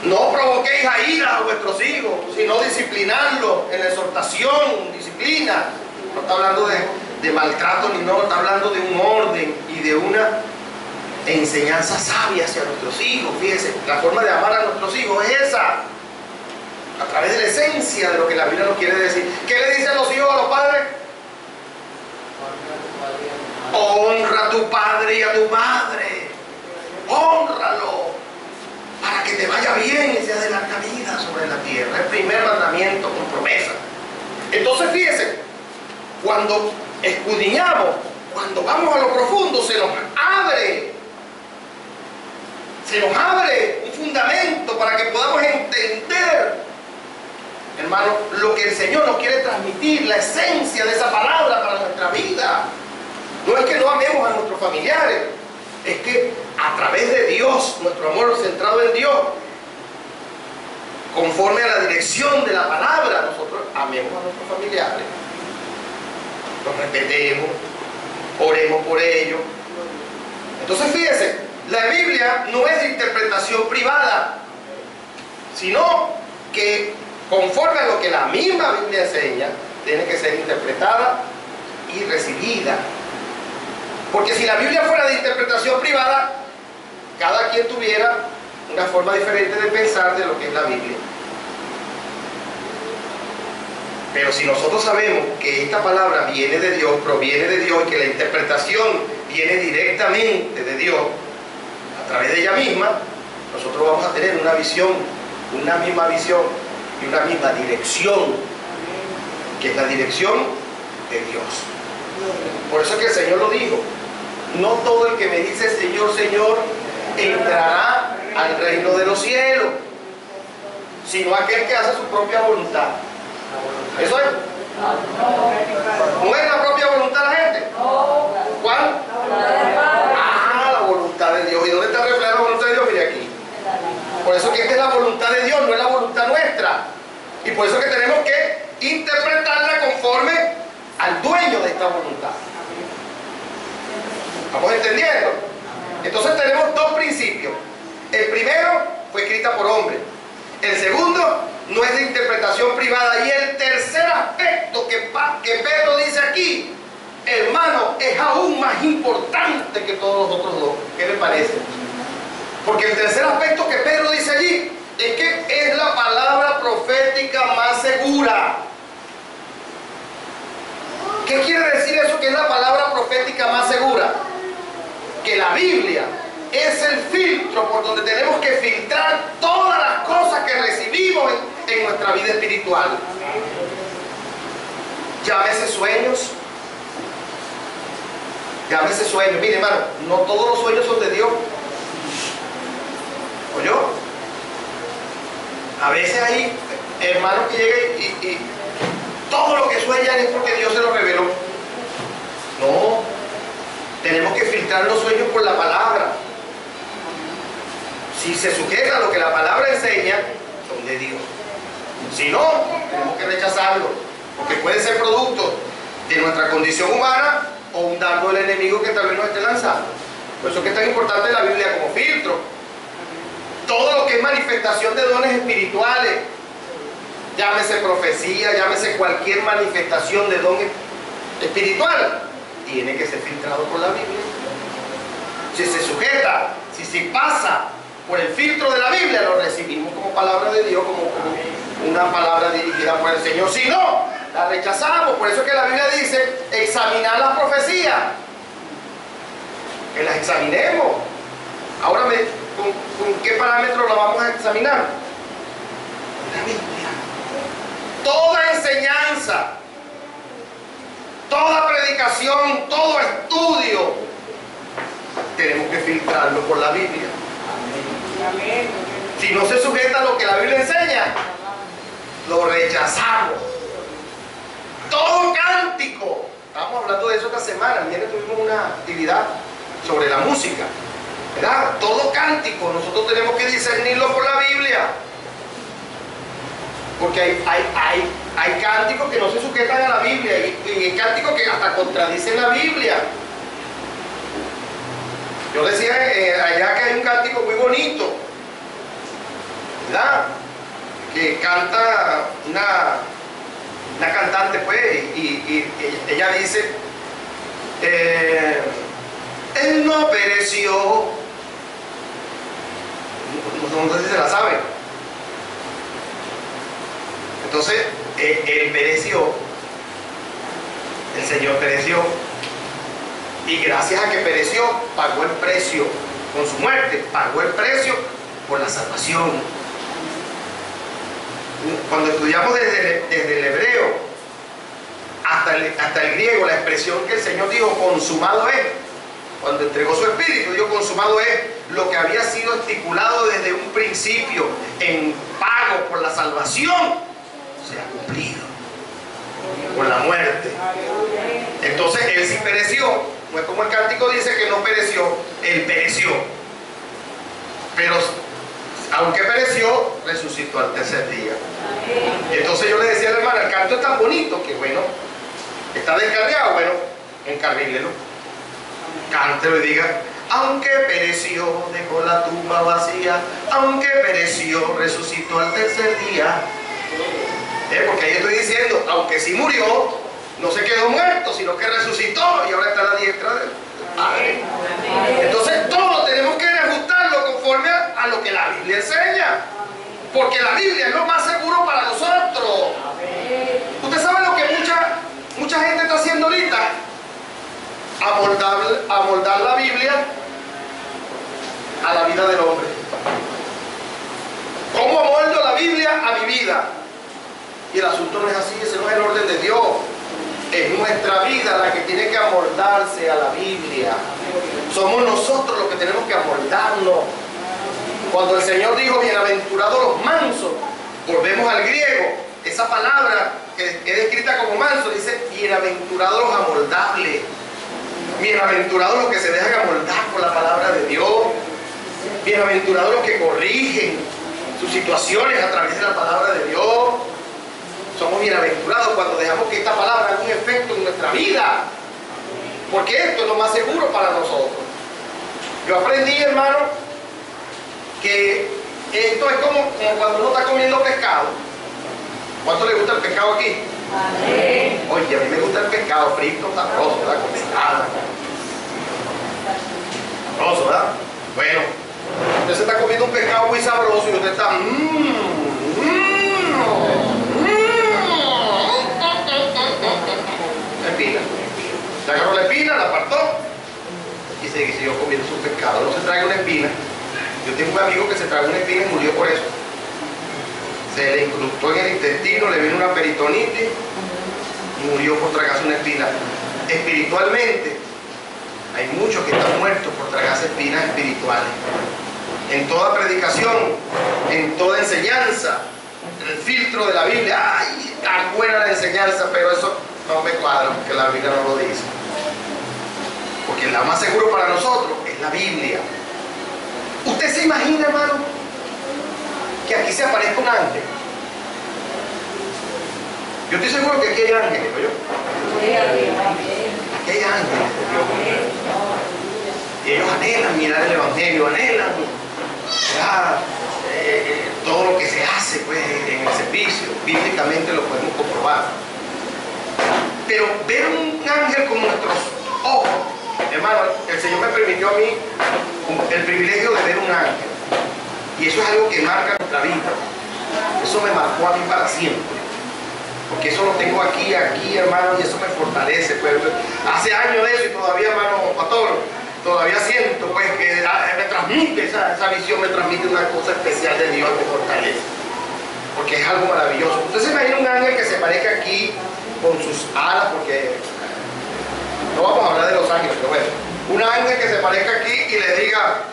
no provoquéis a ira a vuestros hijos, sino disciplinarlos en la exhortación, disciplina. No está hablando de maltrato, ni no, está hablando de un orden y de una enseñanza sabia hacia nuestros hijos. Fíjense, la forma de amar a nuestros hijos es esa, a través de la esencia de lo que la Biblia nos quiere decir. ¿Qué le dicen los hijos a los padres? Honra a tu padre y a tu madre. Hónralo para que te vaya bien y seas de larga vida sobre la tierra. El primer mandamiento con promesa. Entonces fíjense, cuando escudriñamos, cuando vamos a lo profundo, se nos abre un fundamento para que podamos entender, hermano, lo que el Señor nos quiere transmitir, la esencia de esa palabra para nuestra vida. No es que no amemos a nuestros familiares, es que a través de Dios, nuestro amor centrado en Dios, conforme a la dirección de la palabra, nosotros amemos a nuestros familiares, los respetemos, oremos por ellos. Entonces fíjense, la Biblia no es de interpretación privada, sino que conforme a lo que la misma Biblia enseña, tiene que ser interpretada y recibida. Porque si la Biblia fuera de interpretación privada, cada quien tuviera una forma diferente de pensar de lo que es la Biblia. Pero si nosotros sabemos que esta palabra viene de Dios, proviene de Dios, y que la interpretación viene directamente de Dios, a través de ella misma, nosotros vamos a tener una visión, una misma visión y una misma dirección, que es la dirección de Dios. Por eso es que el Señor lo dijo: no todo el que me dice Señor, Señor, entrará al reino de los cielos, sino aquel que hace su propia voluntad. ¿Eso es? ¿No es la propia voluntad de la gente? ¿Cuál? Ah, la voluntad de Dios. ¿Y dónde está reflejada la voluntad de Dios? Mire aquí. Por eso que esta es la voluntad de Dios, no es la voluntad nuestra. Y por eso que tenemos que interpretarla conforme al dueño de esta voluntad. ¿Vamos entendiendo? Entonces tenemos dos principios. El primero fue escrita por hombre. El segundo no es de interpretación privada. Y el tercer aspecto que Pedro dice aquí, hermano, es aún más importante que todos los otros dos. ¿Qué le parece? Porque el tercer aspecto que Pedro dice allí es que es la palabra profética más segura. ¿Qué quiere decir eso, que es la palabra profética más segura? Que la Biblia es el filtro por donde tenemos que filtrar todas las cosas que recibimos en nuestra vida espiritual. Llámese sueños, Llámese sueño. Mire, hermano, no todos los sueños son de Dios. ¿Oyó? A veces hay hermanos que llegan y todo lo que sueñan es porque Dios se lo reveló. No, tenemos que filtrar los sueños por la palabra. Si se sujeta a lo que la palabra enseña, son de Dios. Si no, tenemos que rechazarlo, porque puede ser producto de nuestra condición humana o un dardo del enemigo que tal vez nos esté lanzando. Por eso es que es tan importante la Biblia como filtro. Todo lo que es manifestación de dones espirituales, llámese profecía, llámese cualquier manifestación de don espiritual, tiene que ser filtrado por la Biblia. Si se sujeta, si pasa por el filtro de la Biblia, lo recibimos como palabra de Dios, como una palabra dirigida por el Señor. Si no, la rechazamos. Por eso es que la Biblia dice examinar las profecías, que las examinemos. Ahora, ¿con qué parámetro la vamos a examinar? La Biblia. Toda enseñanza, toda predicación, todo estudio, tenemos que filtrarlo por la Biblia. Si no se sujeta a lo que la Biblia enseña, lo rechazamos. Todo cántico, estamos hablando de eso esta semana. El viernes tuvimos una actividad sobre la música, ¿verdad? Todo cántico, nosotros tenemos que discernirlo por la Biblia, porque hay cánticos que no se sujetan a la Biblia y hay cánticos que hasta contradicen la Biblia. Yo decía allá que hay un cántico muy bonito, ¿verdad? Que canta una cantante, pues, y ella dice, Él no pereció. No sé si se la sabe. Entonces, Él pereció, el Señor pereció, y gracias a que pereció, pagó el precio con su muerte, pagó el precio por la salvación. Cuando estudiamos desde el hebreo hasta el griego, la expresión que el Señor dijo, consumado es, cuando entregó su espíritu, dijo consumado es, lo que había sido estipulado desde un principio en pago por la salvación, se ha cumplido con la muerte. Entonces Él sí pereció. No es como el cántico dice que no pereció, Él pereció. Pero aunque pereció, resucitó al tercer día. Entonces yo le decía a la hermana, el canto es tan bonito que bueno, está descarriado, bueno, encarrílelo. Cántelo y diga, aunque pereció, dejó la tumba vacía, aunque pereció, resucitó al tercer día. Porque ahí estoy diciendo, aunque sí murió, no se quedó muerto, sino que resucitó y ahora está a la diestra del Padre. Entonces todo tenemos que ajustarlo conforme a lo que la Biblia enseña, porque la Biblia es lo más seguro para nosotros. Usted sabe lo que mucha gente está haciendo ahorita, amoldar la Biblia a la vida del hombre. ¿Cómo amoldo la Biblia a mi vida? Y el asunto no es así, ese no es el orden de Dios. Es nuestra vida la que tiene que amoldarse a la Biblia. Somos nosotros los que tenemos que amoldarnos. Cuando el Señor dijo, bienaventurados los mansos, volvemos al griego, esa palabra que es descrita como manso, dice, bienaventurados los amoldables. Bienaventurados los que se dejan amoldar por la palabra de Dios. Bienaventurados los que corrigen sus situaciones a través de la palabra de Dios. Somos bienaventurados cuando dejamos que esta palabra haga un efecto en nuestra vida, porque esto es lo más seguro para nosotros. Yo aprendí, hermano, que esto es como cuando uno está comiendo pescado. ¿Cuánto le gusta el pescado aquí? Oye, a mí me gusta el pescado frito, sabroso, ¿verdad? Con pescado. Sabroso, ¿verdad? Bueno, usted se está comiendo un pescado muy sabroso y usted está espina. Se agarró la espina, la apartó y se siguió comiendo su pescado. No se traga una espina. Yo tengo un amigo que se tragó una espina y murió por eso. Se le incrustó en el intestino, le vino una peritonitis y murió por tragarse una espina. Espiritualmente, Hay muchos que están muertos por tragarse espinas espirituales. En toda predicación, en toda enseñanza, en el filtro de la Biblia, ¡ay! Tan buena la enseñanza, pero eso no me cuadra porque la Biblia no lo dice. Porque lo más seguro para nosotros es la Biblia. ¿Usted se imagina, hermano, que aquí se aparezca un ángel? Yo estoy seguro que aquí hay ángeles, ¿no? Aquí hay ángeles de Dios. Y ellos anhelan mirar el Evangelio, anhelan todo lo que se hace pues, en el servicio. Bíblicamente lo podemos comprobar. Pero ver un ángel con nuestros ojos, hermano, el Señor me permitió a mí el privilegio de ver un ángel. Y eso es algo que marca nuestra vida. Eso me marcó a mí para siempre. Porque eso lo tengo aquí, hermano, y eso me fortalece. Pues, hace años de eso y todavía, hermano pastor, todavía siento pues que me transmite, esa visión me transmite una cosa especial de Dios, me fortalece. Porque es algo maravilloso. Usted se imagina un ángel que se parezca aquí con sus alas, porque no vamos a hablar de los ángeles, pero bueno, un ángel que se parezca aquí y le diga: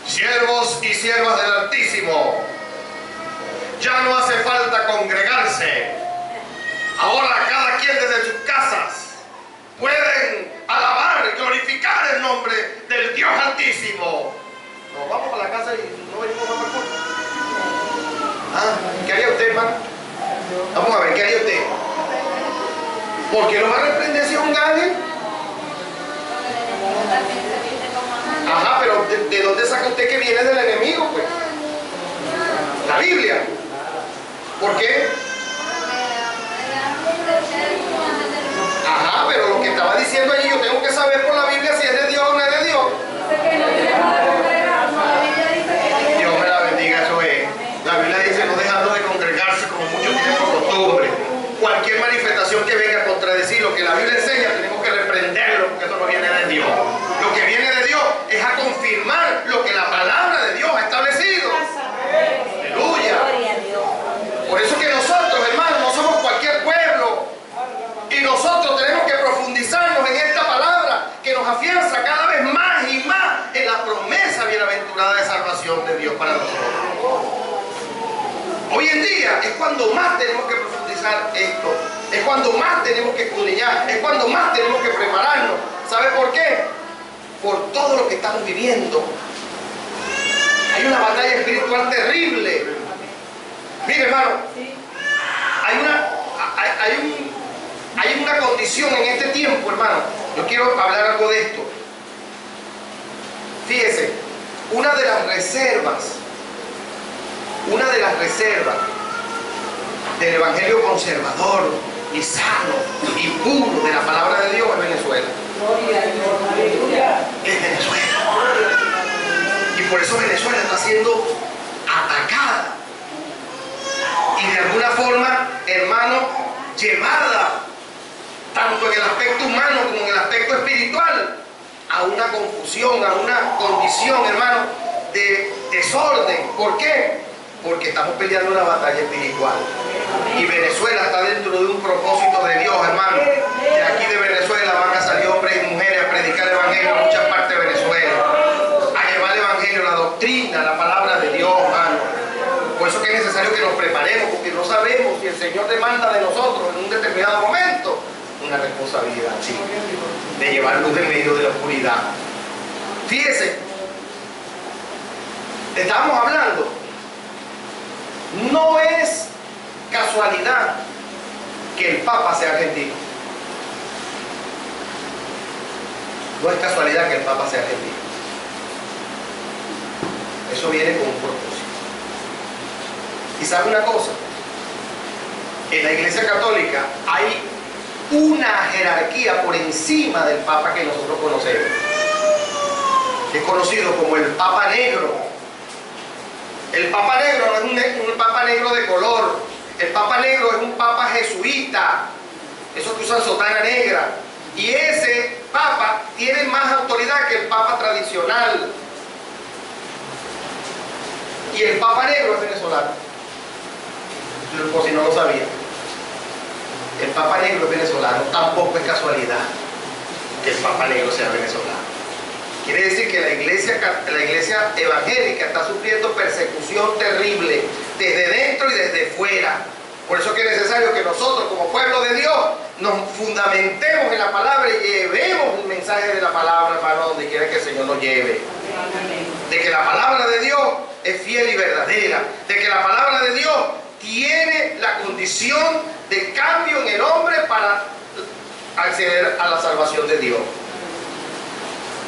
siervos y siervas del Altísimo, ya no hace falta congregarse. Ahora cada quien desde sus casas pueden alabar y glorificar el nombre del Dios Altísimo. Nos vamos a la casa y no venimos más para el culto. ¿Qué haría usted, hermano? Vamos a ver, ¿qué haría usted? ¿Por qué lo va a reprender si es un ángel? Ajá, pero ¿de dónde saca usted que viene del enemigo, pues? La Biblia. ¿Por qué? Ajá, pero lo que estaba diciendo allí, yo tengo que saber por la Biblia si es de Dios o no es de Dios. Dios me la bendiga, eso es. La Biblia dice no dejando de congregarse como muchos tienen por costumbre. Cualquier manifestación que venga a contradecir lo que la Biblia enseña, tenemos que reprenderlo porque eso no viene de Dios. Lo que viene de Dios es a confirmar lo que la palabra de Dios ha establecido. Aleluya. Por eso que nosotros, hermanos, no somos cualquier pueblo. Y nosotros tenemos que profundizarnos en esta palabra que nos afianza cada vez más y más en la promesa bienaventurada de salvación de Dios para nosotros. Hoy en día es cuando más tenemos que profundizar esto, es cuando más tenemos que escudriñar, es cuando más tenemos que prepararnos. ¿Sabe por qué? Por todo lo que estamos viviendo. Hay una batalla espiritual terrible. Mire, hermano, hay una condición en este tiempo, hermano. Yo quiero hablar algo de esto. Fíjese, una de las reservas del evangelio conservador y sano y puro de la palabra de Dios es Venezuela. Es Venezuela. Y por eso Venezuela está siendo atacada y de alguna forma, hermano, llevada tanto en el aspecto humano como en el aspecto espiritual a una confusión, a una condición, hermano, de desorden. ¿Por qué? Porque estamos peleando una batalla espiritual. Y Venezuela está dentro de un propósito de Dios, hermano. De aquí de Venezuela van a salir hombres y mujeres a predicar el evangelio en muchas partes de Venezuela, a llevar el evangelio, la doctrina, la palabra de Dios, hermano. Por eso que es necesario que nos preparemos, porque no sabemos si el Señor demanda de nosotros en un determinado momento una responsabilidad, sí, de llevar luz en medio de la oscuridad. Fíjese, estábamos hablando, no es casualidad que el Papa sea argentino. No es casualidad que el Papa sea argentino. Eso viene con un propósito. Y sabe una cosa, en la Iglesia Católica hay una jerarquía por encima del Papa que nosotros conocemos, que es conocido como el Papa Negro. El Papa Negro no es un Papa Negro de color, el Papa Negro es un Papa jesuita, esos que usan sotana negra, y ese Papa tiene más autoridad que el Papa tradicional. Y el Papa Negro es venezolano, por si no lo sabía. El Papa Negro es venezolano. Tampoco es casualidad que el Papa Negro sea venezolano. Quiere decir que la iglesia evangélica está sufriendo persecución terrible desde dentro y desde fuera. Por eso es que es necesario que nosotros como pueblo de Dios nos fundamentemos en la palabra y llevemos el mensaje de la palabra, hermano, donde quiera que el Señor nos lleve. De que la palabra de Dios es fiel y verdadera. De que la palabra de Dios tiene la condición de cambio en el hombre para acceder a la salvación de Dios.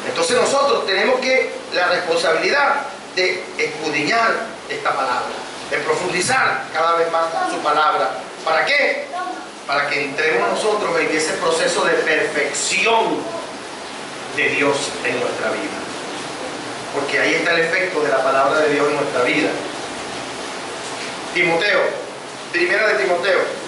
Entonces nosotros tenemos la responsabilidad de escudriñar esta palabra, de profundizar cada vez más su palabra. ¿Para qué? Para que entremos nosotros en ese proceso de perfección de Dios en nuestra vida. Porque ahí está el efecto de la palabra de Dios en nuestra vida. Timoteo, primera de Timoteo.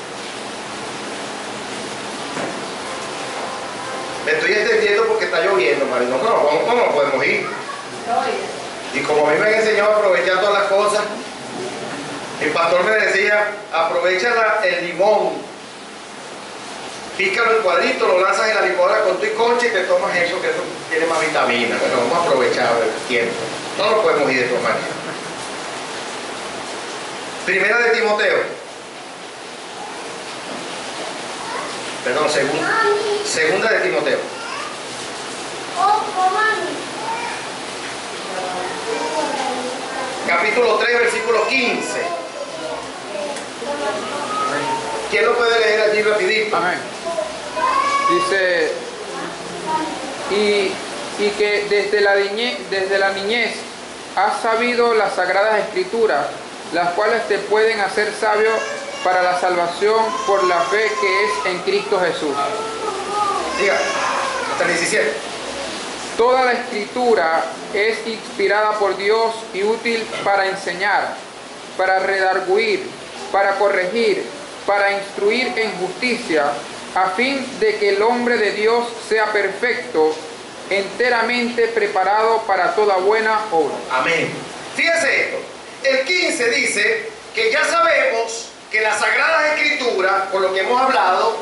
Me estoy extendiendo porque está lloviendo, Marino. No podemos ir. Y como a mí me han enseñado a aprovechar todas las cosas, el pastor me decía, aprovecha el limón, pícalo en cuadrito, lo lanzas en la licuadora con tu concha y te tomas eso, que eso tiene más vitamina. Bueno, vamos a aprovechar el tiempo. No nos podemos ir de todas maneras. Primera de Timoteo. Perdón, segunda de Timoteo. Capítulo 3, versículo 15. ¿Quién lo puede leer allí rapidito? Amén. Dice, y que desde la niñez has sabido las sagradas escrituras, las cuales te pueden hacer sabio para la salvación por la fe que es en Cristo Jesús. Diga, hasta el 17. Toda la escritura es inspirada por Dios y útil para enseñar, para redarguir, para corregir, para instruir en justicia, a fin de que el hombre de Dios sea perfecto, enteramente preparado para toda buena obra. Amén. Fíjese esto. El 15 dice que ya sabemos que las Sagradas Escrituras, por lo que hemos hablado,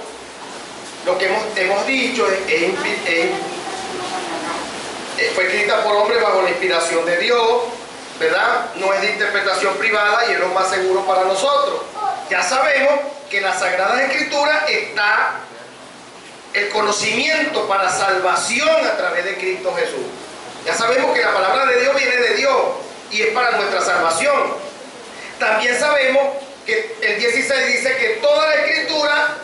lo que hemos dicho, fue escrita por hombres bajo la inspiración de Dios, ¿verdad? No es de interpretación privada y es lo más seguro para nosotros. Ya sabemos que en las Sagradas Escrituras está el conocimiento para salvación a través de Cristo Jesús. Ya sabemos que la palabra de Dios viene de Dios y es para nuestra salvación. También sabemos que el 16 dice que toda la Escritura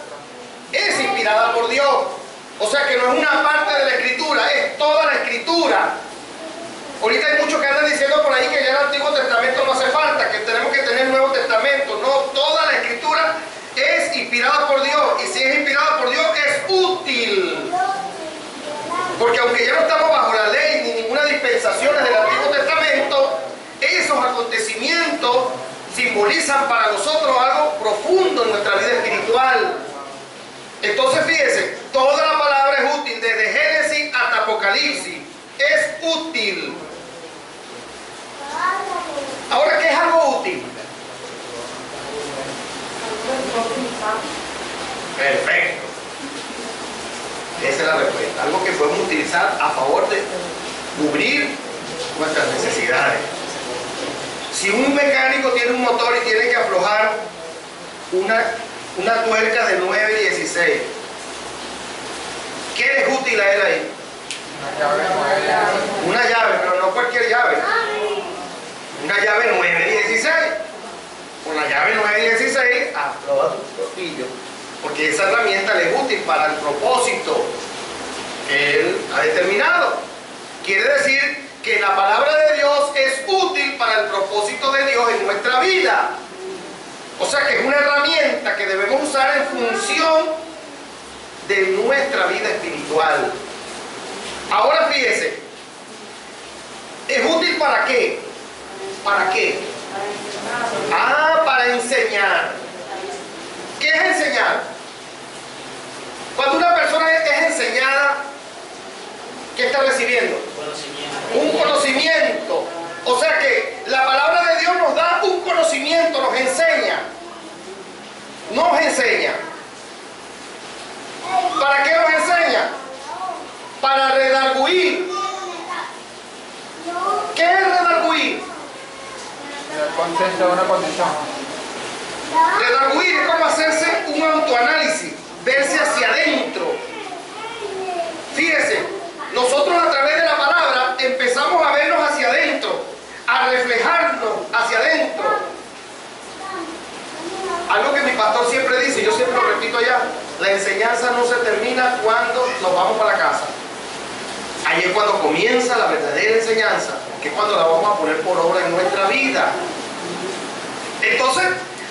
es inspirada por Dios. O sea que no es una parte de la Escritura, es toda la Escritura. Ahorita hay muchos que andan diciendo por ahí que ya el Antiguo Testamento no hace falta, que tenemos que tener el Nuevo Testamento. No, toda la Escritura es inspirada por Dios. Y si es inspirada por Dios, es útil. Porque aunque ya no estamos bajo la ley ni ninguna dispensación del Antiguo Testamento, esos acontecimientos simbolizan para nosotros algo profundo en nuestra vida espiritual. Entonces fíjense, toda la palabra es útil, desde Génesis hasta Apocalipsis, es útil. Ahora, ¿qué es algo útil? Perfecto. Esa es la respuesta. Algo que podemos utilizar a favor de cubrir nuestras necesidades. Si un mecánico tiene un motor y tiene que aflojar una tuerca de 9 y 16, ¿qué le es útil a él ahí? Una llave, pero no cualquier llave. Una llave 9 y 16. Con la llave 9 y 16 afloja su tornillo, porque esa herramienta le es útil para el propósito que él ha determinado. Quiere decir que la palabra de Dios es útil para el propósito de Dios en nuestra vida. O sea que es una herramienta que debemos usar en función de nuestra vida espiritual. Ahora fíjese, ¿es útil para qué? ¿Para qué? Para enseñar. ¿Qué es enseñar? Cuando una persona es enseñada, ¿qué está recibiendo? Un conocimiento. O sea que la palabra de Dios nos da un conocimiento, nos enseña. Nos enseña. ¿Para qué nos enseña? Para redarguir, Esa es una condición. Redarguir es como hacerse un autoanálisis, verse hacia adentro. Fíjese, nosotros a través de la palabra empezamos a vernos hacia adentro, a reflejarnos hacia adentro. Algo que mi pastor siempre dice, yo siempre lo repito allá, la enseñanza no se termina cuando nos vamos para la casa. Ahí es cuando comienza la verdadera enseñanza, que es cuando la vamos a poner por obra en nuestra vida. Entonces,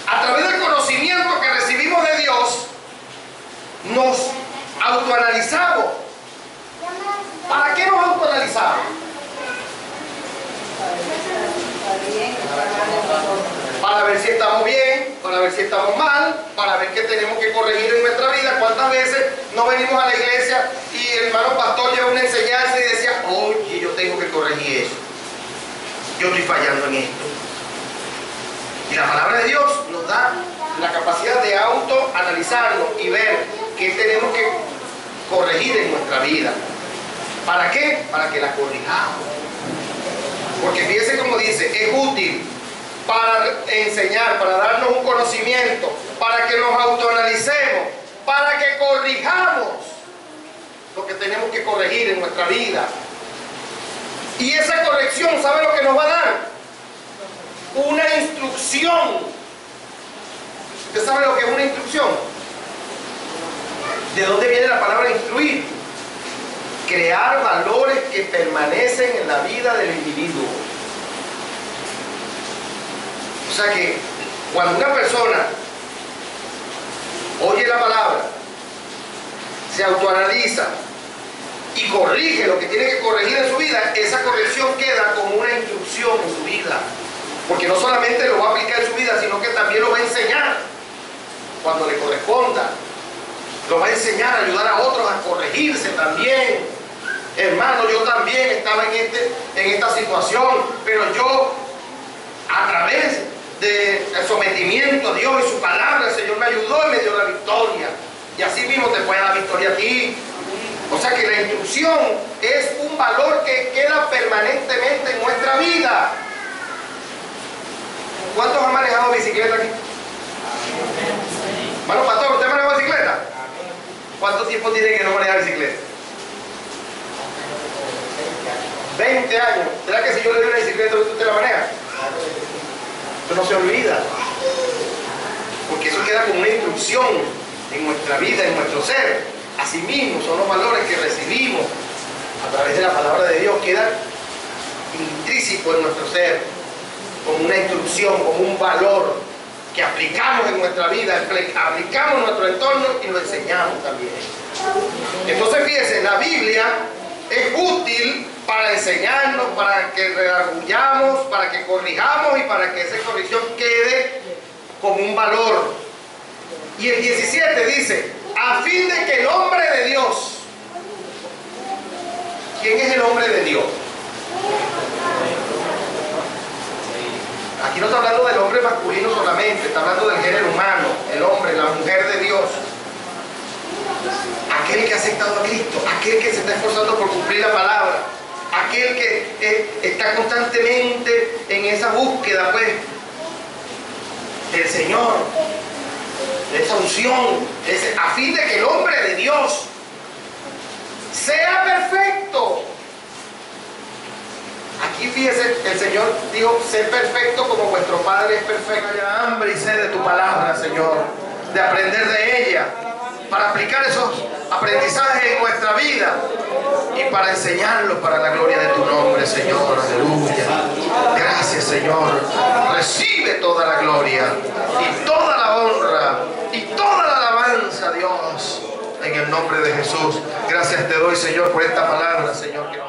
a través del conocimiento que recibimos de Dios, nos autoanalizamos. ¿Para qué nos autoanalizamos? Para ver si estamos bien, para ver si estamos mal, para ver qué tenemos que corregir en nuestra vida. ¿Cuántas veces no venimos a la iglesia y el hermano pastor lleva una enseñanza y decía, oye, yo tengo que corregir eso, yo estoy fallando en esto? Y la palabra de Dios nos da la capacidad de autoanalizarnos y ver qué tenemos que corregir en nuestra vida. ¿Para qué? Para que la corrijamos. Porque fíjense como dice, es útil para enseñar, para darnos un conocimiento, para que nos autoanalicemos, para que corrijamos lo que tenemos que corregir en nuestra vida. Y esa corrección, ¿sabe lo que nos va a dar? Una instrucción. ¿Usted sabe lo que es una instrucción? ¿De dónde viene la palabra instruir? Crear valores que permanecen en la vida del individuo. O sea que cuando una persona oye la palabra, se autoanaliza y corrige lo que tiene que corregir en su vida, esa corrección queda como una instrucción en su vida. Porque no solamente lo va a aplicar en su vida, sino que también lo va a enseñar cuando le corresponda. Lo va a enseñar a ayudar a otros a corregirse también. Hermano, yo también estaba en esta situación, pero yo, a través del sometimiento a Dios y su palabra, el Señor me ayudó y me dio la victoria. Y así mismo te puede dar victoria a ti. O sea que la instrucción es un valor que queda permanentemente en nuestra vida. ¿Cuántos han manejado bicicleta aquí? Bueno, pastor, ¿usted maneja bicicleta? ¿Cuánto tiempo tiene que no maneja bicicleta? 20 años. ¿Será que si yo le doy una bicicleta, usted la maneja? Eso no se olvida. Porque eso queda como una instrucción en nuestra vida, en nuestro ser. Asimismo, son los valores que recibimos a través de la palabra de Dios. Quedan intrínsecos en nuestro ser, como una instrucción, como un valor que aplicamos en nuestra vida, aplicamos en nuestro entorno y lo enseñamos también. Entonces, fíjense, la Biblia es útil para enseñarnos, para que redarguyamos, para que corrijamos y para que esa corrección quede como un valor. Y el 17 dice, a fin de que el hombre de Dios, ¿quién es el hombre de Dios? Aquí no está hablando del hombre masculino solamente, está hablando del género humano, el hombre, la mujer de Dios. Aquel que ha aceptado a Cristo, aquel que se está esforzando por cumplir la palabra, aquel que está constantemente en esa búsqueda, pues, del Señor, de esa unción, a fin de que el hombre de Dios sea perfecto. Aquí fíjese, el Señor dijo, sé perfecto como vuestro Padre es perfecto. Haya hambre y sed de tu palabra, Señor, de aprender de ella, para aplicar esos aprendizajes en nuestra vida y para enseñarlos para la gloria de tu nombre, Señor. Aleluya. Gracias, Señor. Recibe toda la gloria y toda la honra y toda la alabanza, Dios, en el nombre de Jesús. Gracias te doy, Señor, por esta palabra, Señor, que